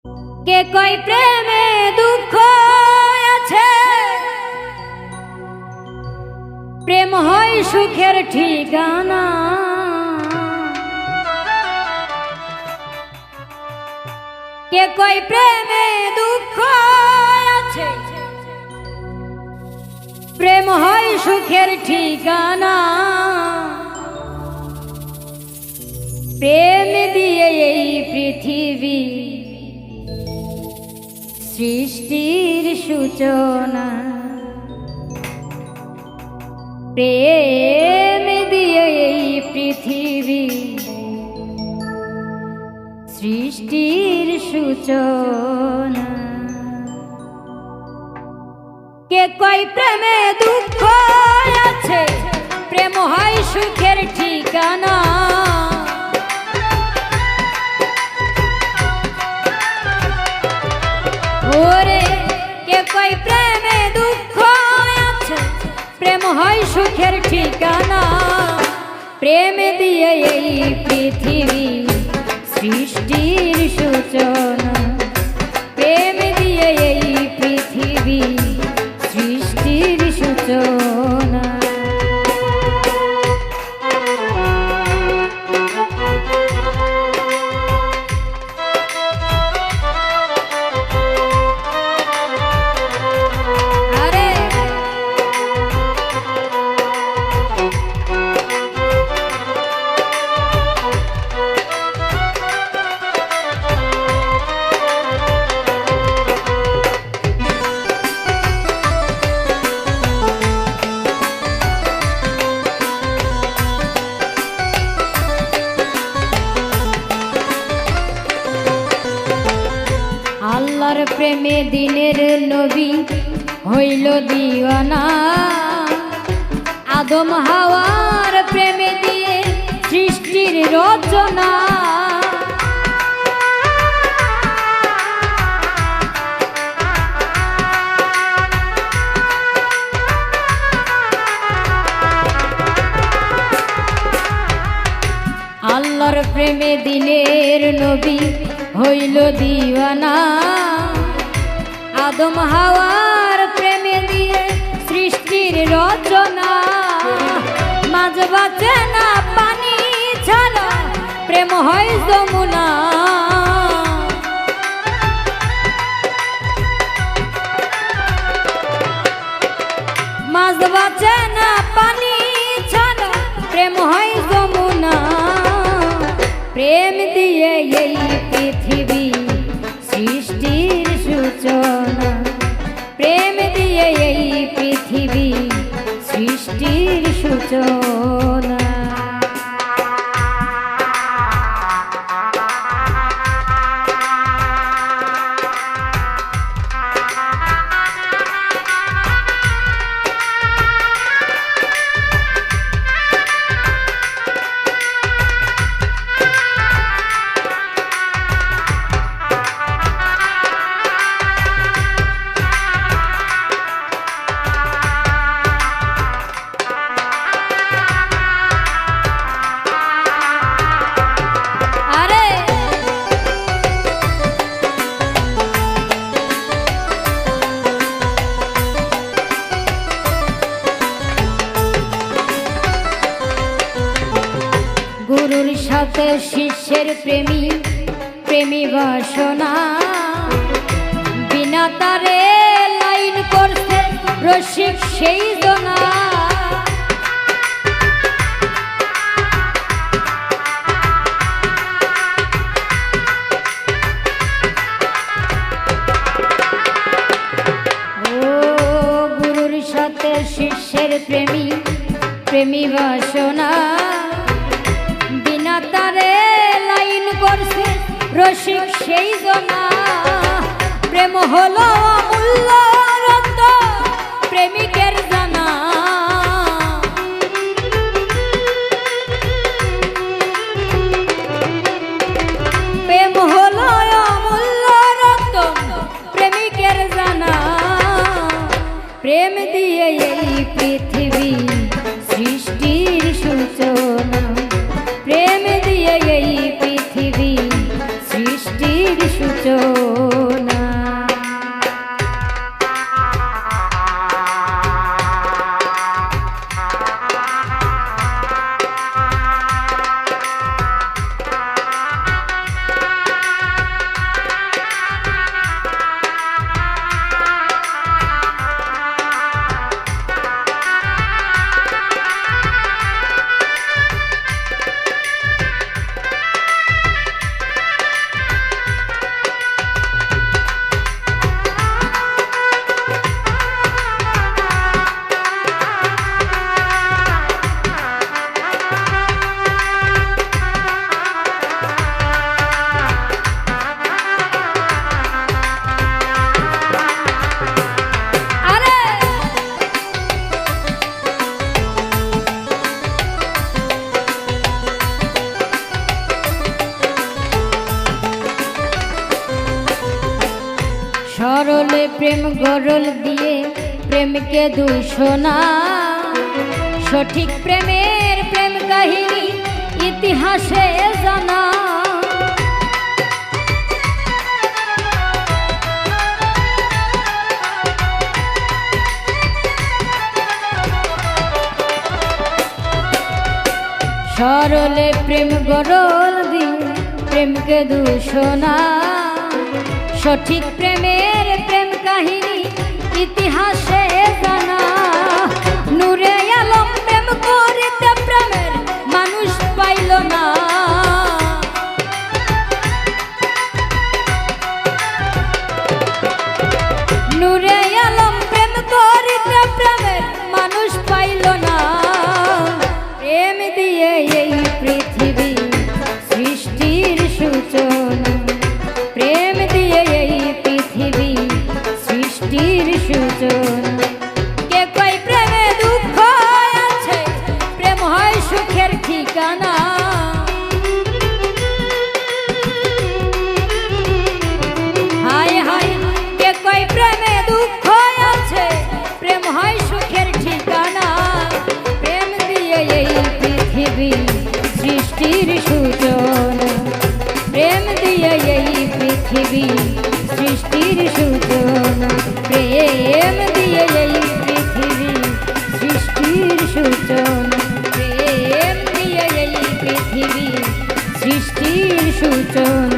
কে কই প্রেমে দুঃখ আছে, প্রেম হয় সুখের ঠিকানা। কে কই প্রেমে দুঃখ আছে, প্রেম হয় সুখের ঠিকানা। প্রেম দিয়ে এই পৃথিবী সৃষ্টির সূচনা। প্রেম দিয়ে এই পৃথিবী সৃষ্টির সূচনা। কে কই প্রেমে দুঃখ আছে, প্রেম হয় সুখের ঠিকানা। ওরে কে কই প্রেমে দুঃখ আছে, প্রেম হয় সুখের ঠিকানা। প্রেম দিয়ে এই পৃথিবী সৃষ্টির সূচনা। প্রেম দিয়ে এই পৃথিবী সৃষ্টির সূচনা। আল্লাহর প্রেমে দিনের নবী হইল দিওয়ানা। আদম হাওয়ার প্রেমে দিয়ে সৃষ্টির রচনা। আল্লাহর প্রেমে দিনের নবী হইল দিওয়ানা। আদম হাওয়ার প্রেমে দিয়ে সৃষ্টির রচনা। মাঝ বাঁচে না পানি ছাড়া, প্রেম হয় যমুনা। মাঝ বাঁচে না পানি ছাড়া, প্রেম হয় যমুনা। প্রেম দিয়ে এই পৃথিবী সৃষ্টির সূচনা। প্রেম দিয়ে এই পৃথিবী সৃষ্টির সূচনা। গুরুর সাথে শিষ্যের প্রেমী প্রেমী বাসনা। বিনা তারে লাইন করছে রসিক সেই জনা। ও গুরুর সাথে শিষ্যের প্রেমী প্রেমী বাসনা। তারে লাইন করছে রসিক সেই জনা। প্রেম হলো অমূল্য রত্ন, প্রেমিকের জানা। প্রেম হলো অমূল্য রত্ন, প্রেমিকের জানা। প্রেম দিয়ে এই পৃথিবী সৃষ্টির সূচনা। প্রেম দিয়ে এই পৃথিবী সৃষ্টির সূচনা। সরলে প্রেম গরল দিয়ে প্রেমকে দূষণা, সঠিক প্রেমের প্রেম কাহিনী ইতিহাসে জানা। সরলে প্রেম গরল দিয়ে প্রেমকে দূষণা, সঠিক প্রেমের প্রেম কাহিনী ইতিহাসে জানা। নূরে আলম প্রেম করিতে প্রেমের মানুষ পাইল না, নূরে আলম প্রেম করিতে প্রেমের মানুষ পাইল না। প্রেম দিয়ে এই পৃথিবী সৃষ্টির সূচনা, প্রেম দিয়ে এই পৃথিবী সৃষ্টির সূচনা। কে কয় প্রেমে দুঃখ আছে, প্রেম হয় সুখের ঠিকানা। হায় হায়, কে কয় প্রেমে দুঃখ আছে, প্রেম হয় সুখের ঠিকানা। প্রেম দিয়ে এই পৃথিবী সৃষ্টির সূচনা, প্রেম দিয়ে এই পৃথিবী সৃষ্টির সূচনা। প্রেম দিয়ে এই পৃথিবী সৃষ্টির সূচনা, প্রেম দিয়ে এই পৃথিবী সৃষ্টির সূচনা।